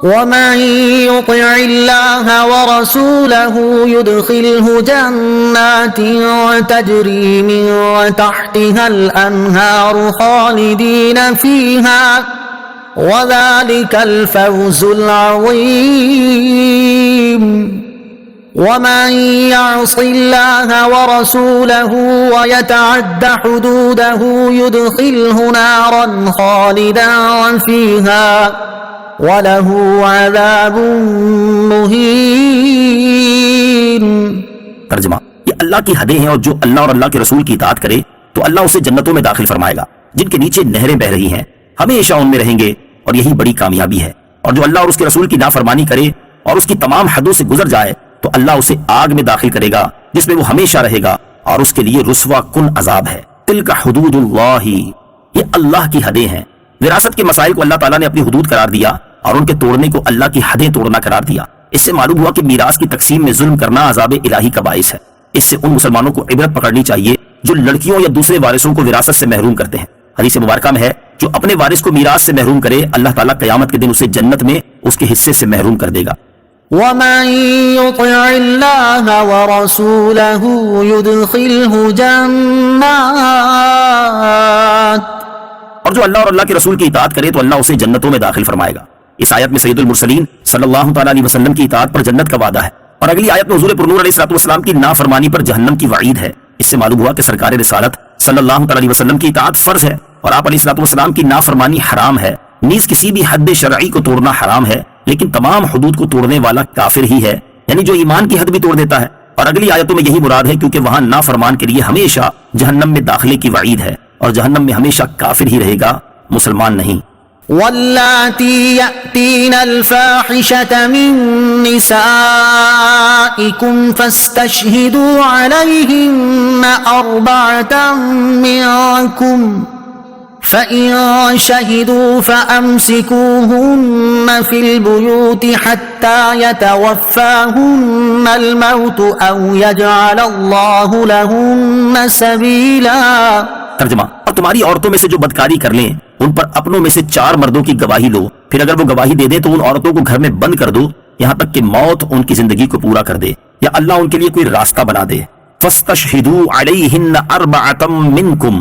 ومن يطع الله ورسوله يدخله جنات تجري من تحتها الأنهار خالدين فيها وذلك الفوز العظيم ومن يعص الله ورسوله ويتعد حدوده يدخله نارا خالدا فيها وَلَهُ عَذَابٌ مُّهِينٌ۔ ترجمہ: یہ اللہ کی حدیں ہیں، اور جو اللہ اور اللہ کے رسول کی اطاعت کرے تو اللہ اسے جنتوں میں داخل فرمائے گا جن کے نیچے نہریں بہ رہی ہیں، ہمیشہ ان میں رہیں گے، اور یہی بڑی کامیابی ہے۔ اور جو اللہ اور اس کے رسول کی نافرمانی کرے اور اس کی تمام حدوں سے گزر جائے تو اللہ اسے آگ میں داخل کرے گا جس میں وہ ہمیشہ رہے گا، اور اس کے لیے رسوا کن عذاب ہے۔ تلک حدود اللہ، یہ اللہ کی حدیں ہیں۔ وراثت کے مسائل کو اللہ تعالیٰ نے اپنی حدود قرار دیا اور ان کے توڑنے کو اللہ کی حدیں توڑنا قرار دیا۔ اس سے معلوم ہوا کہ میراث کی تقسیم میں ظلم کرنا عذاب الہی کا باعث ہے۔ اس سے ان مسلمانوں کو عبرت پکڑنی چاہیے جو لڑکیوں یا دوسرے وارثوں کو وراثت سے محروم کرتے ہیں۔ حدیث مبارکہ میں ہے، جو اپنے وارث کو میراث سے محروم کرے اللہ تعالیٰ قیامت کے دن اسے جنت میں اس کے حصے سے محروم کر دے گا۔ وَمَن يُطِعِ اللَّهَ وَرَسُولَهُ يُدْخِلْهُ جَنَّاتٍ، اور جو اللہ اور اللہ کے رسول کی اطاعت کرے تو اللہ اسے جنتوں میں داخل فرمائے گا۔ اس آیت میں سید المرسلین صلی اللہ تعالیٰ علیہ وسلم کی اطاعت پر جنت کا وعدہ ہے، اور اگلی آیت میں حضور پرنور علیہ السلام کی نافرمانی پر جہنم کی وعید ہے۔ اس سے معلوم ہوا کہ سرکار رسالت صلی اللہ تعالیٰ علیہ وسلم کی اطاعت فرض ہے، اور آپ علیہ السلام کی نافرمانی حرام ہے۔ نیز کسی بھی حد شرعی کو توڑنا حرام ہے، لیکن تمام حدود کو توڑنے والا کافر ہی ہے، یعنی جو ایمان کی حد بھی توڑ دیتا ہے۔ اور اگلی آیتوں میں یہی مراد ہے، کیونکہ وہاں نافرمان کے لیے ہمیشہ جہنم میں داخلے کی وعید ہے، اور جہنم میں ہمیشہ کافر ہی رہے گا، مسلمان نہیں۔ واللاتی یأتین الفاحشة من نسائکم فاستشہدوا علیہن أربعة منکم فإن شهدوا فأمسكوهن في البيوت حتى يتوفاهن الموت أو يجعل الله لهن سبيلا۔ ترجمہ: اور تمہاری عورتوں میں سے جو بدکاری کر لیں ان پر اپنوں میں سے 4 مردوں کی گواہی لو، پھر اگر وہ گواہی دے دیں تو ان عورتوں کو گھر میں بند کر دو یہاں تک کہ موت ان کی زندگی کو پورا کر دے یا اللہ ان کے لیے کوئی راستہ بنا دے۔ فاستشہدوا علیہن أربعة منکم،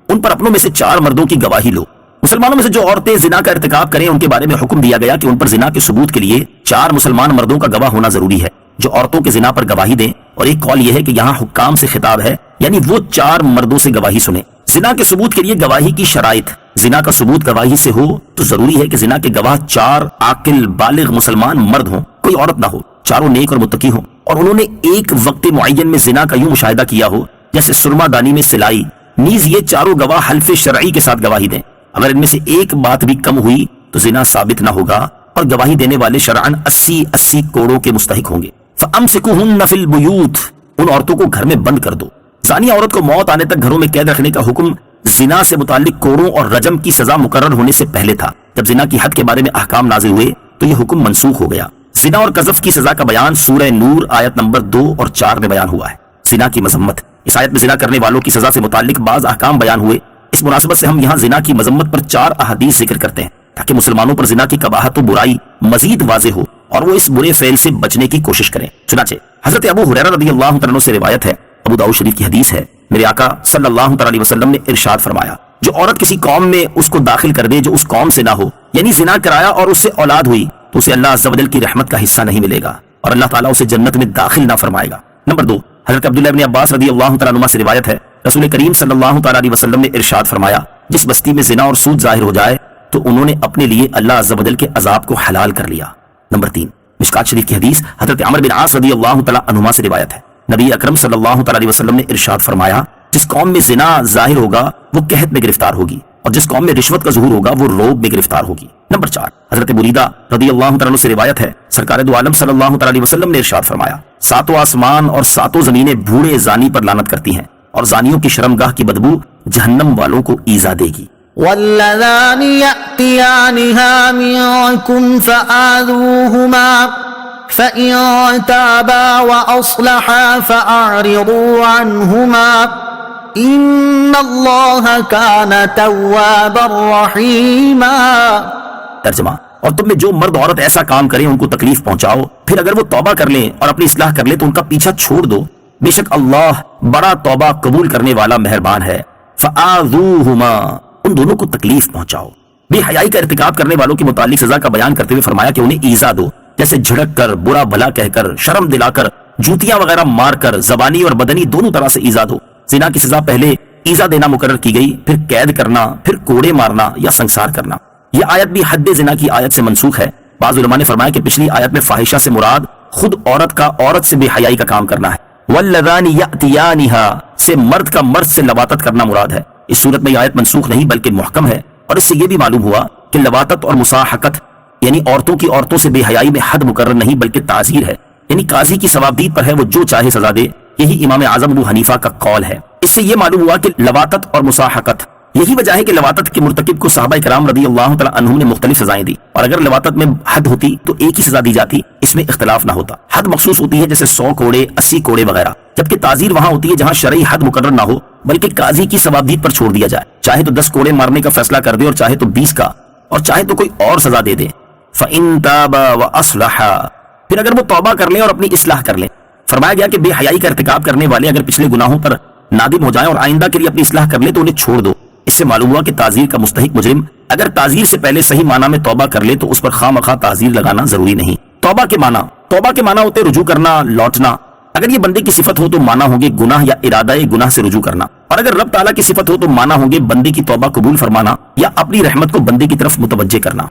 ان پر اپنوں میں سے 4 مردوں کی گواہی لو۔ مسلمانوں میں سے جو عورتیں زنا کا ارتکاب کریں ان کے بارے میں حکم دیا گیا کہ ان پر زنا کے ثبوت کے لیے 4 مسلمان مردوں کا گواہ ہونا ضروری ہے جو عورتوں کے زنا پر گواہی دیں، اور ایک قول یہ ہے کہ یہاں حکام سے خطاب ہے، یعنی وہ 4 مردوں سے گواہی سنیں۔ زنا کے ثبوت کے لیے گواہی کی شرائط: زنا کا ثبوت گواہی سے ہو تو ضروری ہے کہ زنا کے گواہ 4 عاقل بالغ مسلمان مرد ہوں، کوئی عورت نہ ہو، چاروں نیک اور متقی ہوں، اور انہوں نے ایک وقت معین میں زنا کا یوں مشاہدہ کیا ہو جیسے سرما دانی میں سلائی۔ نیز یہ 4 گواہ حلف شرعی کے ساتھ گواہی دیں۔ اگر ان میں سے ایک بات بھی کم ہوئی تو زنا ثابت نہ ہوگا، اور گواہی دینے والے شرعاً 80 کوڑوں کے مستحق ہوں گے۔ فَأَمْسِكُوهُنَّ فِي الْبُيُوتِ، ان عورتوں کو گھر میں بند کر دو۔ زانی عورت کو موت آنے تک گھروں میں قید رکھنے کا حکم زنا سے متعلق کوڑوں اور رجم کی سزا مقرر ہونے سے پہلے تھا۔ جب زنا کی حد کے بارے میں احکام نازل ہوئے تو یہ حکم منسوخ ہو گیا۔ زنا اور قذف کی سزا کا بیان سورہ نور آیت نمبر 2 اور 4 میں بیان ہوا ہے۔ زنا کی مذمت: اس آیت میں زنا کرنے والوں کی سزا سے متعلق بعض احکام بیان ہوئے۔ اس مناسبت سے ہم یہاں زنا کی مذمت پر 4 احادیث ذکر کرتے ہیں تاکہ مسلمانوں پر زنا کی قباحت و برائی مزید واضح ہو اور وہ اس برے فعل سے بچنے کی کوشش کریں۔ چنانچہ حضرت ابو ہریرہ رضی اللہ عنہ سے روایت ہے، ابو داؤد شریف کی حدیث ہے، میرے آقا صلی اللہ علیہ وسلم نے ارشاد فرمایا، جو عورت کسی قوم میں اس کو داخل کر دے جو اس قوم سے نہ ہو، یعنی زنا کرایا اور اس سے اولاد ہوئی، تو اسے اللہ عز و جل کی رحمت کا حصہ نہیں ملے گا اور اللہ تعالیٰ اسے جنت میں داخل نہ فرمائے گا۔ نمبر 2، حضرت عبداللہ ابن عباس رضی اللہ تعالیٰ عنہ سے روایت ہے، رسول کریم صلی اللہ تعالیٰ علیہ وسلم نے ارشاد فرمایا، جس بستی میں زنا اور سود ظاہر ہو جائے تو انہوں نے اپنے لیے اللہ عز و جل کے عذاب کو حلال کر لیا۔ نمبر 3، مشکات شریف کی حدیث حضرت عمرو بن عاص رضی اللہ تعالیٰ عنہما سے روایت ہے، نبی اکرم صلی اللہ تعالیٰ علیہ وسلم نے ارشاد فرمایا، جس قوم میں زنا ظاہر ہوگا وہ قحط میں گرفتار ہوگی، اور جس قوم میں رشوت کا ظہور ہوگا وہ روب میں گرفتار ہوگی۔ نمبر 4، حضرت بریدہ رضی اللہ تعالیٰ عنہ سے روایت ہے، سرکار دو عالم صلی اللہ تعالیٰ علیہ وسلم نے ارشاد فرمایا، 7 آسمان اور 7 زمینیں بھوڑے زانی پر لعنت کرتی ہیں، اور زانیوں کی شرمگاہ کی بدبو جہنم والوں کو ایذا دے گی۔ واللذان يأتيانها منكم فآذوهما فإن تابا وأصلحا فأعرضوا عنهما إن الله كان توابا رحيما۔ ترجمہ، اور تم میں جو مرد عورت ایسا کام کریں ان کو تکلیف پہنچاؤ، پھر اگر وہ توبہ کر لیں اور اپنی اصلاح کر لیں تو ان کا پیچھا چھوڑ دو، بے شک اللہ بڑا توبہ قبول کرنے والا مہربان ہے۔ فآذوہما، ان دونوں کو تکلیف پہنچاؤ۔ بے حیائی کا ارتکاب کرنے والوں کے متعلق سزا کا بیان کرتے ہوئے فرمایا کہ انہیں ایذا دو، جیسے جھڑک کر، برا بھلا کہہ کر، شرم دلا کر، جوتیاں وغیرہ مار کر، زبانی اور بدنی دونوں طرح سے ایذا دو۔ زنا کی سزا پہلے ایذا دینا مقرر کی گئی، پھر قید کرنا، پھر کوڑے مارنا یا سنسار کرنا۔ یہ آیت بھی حد زنا کی آیت سے منسوخ ہے۔ بعض علماء نے فرمایا کہ پچھلی آیت میں فاحشہ سے مراد خود عورت کا عورت سے بے حیائی کا کام کرنا ہے، واللذان یأتیانہا سے مرد کا مرد سے لواطت کرنا مراد ہے۔ اس صورت میں یہ آیت منسوخ نہیں بلکہ محکم ہے، اور اس سے یہ بھی معلوم ہوا کہ لواطت اور مصاحقت یعنی عورتوں کی عورتوں سے بے حیائی میں حد مقرر نہیں بلکہ تعزیر ہے، یعنی قاضی کی ثوابدید پر ہے، وہ جو چاہے سزا دے۔ یہی امام اعظم ابو حنیفہ کا قول ہے۔ اس سے یہ معلوم ہوا کہ لواطت اور مصاحقت، یہی وجہ ہے کہ لواطت کے مرتکب کو صحابہ کرام رضی اللہ تعالی عنہم نے مختلف سزائیں دی، اور اگر لواطت میں حد ہوتی تو ایک ہی سزا دی جاتی، اس میں اختلاف نہ ہوتا۔ حد مخصوص ہوتی ہے جیسے 100 کوڑے، 80 کوڑے وغیرہ، جبکہ تعزیر وہاں ہوتی ہے جہاں شرعی حد مقرر نہ ہو بلکہ قاضی کی ثوابدید پر چھوڑ دیا جائے، چاہے تو 10 کوڑے مارنے کا فیصلہ کر دے اور چاہے تو 20 کا، اور چاہے تو کوئی اور سزا دے دے۔ فَإِن تَابَا وَأَصْلَحَا، پھر اگر وہ توبہ کر لیں اور اپنی اصلاح کر لیں۔ فرمایا گیا کہ بے حیائی کا ارتکاب کرنے والے اگر پچھلے گناہوں پر نادم ہو جائیں اور آئندہ کے لیے اپنی اصلاح کر لیں تو انہیں چھوڑ دو۔ اس سے معلوم ہوا کہ تعزیر کا مستحق مجرم اگر تعزیر سے پہلے صحیح معنی میں توبہ کر لے تو اس پر خواہ مخواہ تعزیر لگانا ضروری نہیں۔ توبہ کے معنی ہوتے رجوع کرنا، لوٹنا۔ اگر یہ بندے کی صفت ہو تو معنی ہوں گے گناہ یا ارادہ گناہ سے رجوع کرنا، اور اگر رب تعالیٰ کی صفت ہو تو معنی ہوں گے بندے کی توبہ قبول فرمانا یا اپنی رحمت کو بندے کی طرف متوجہ کرنا۔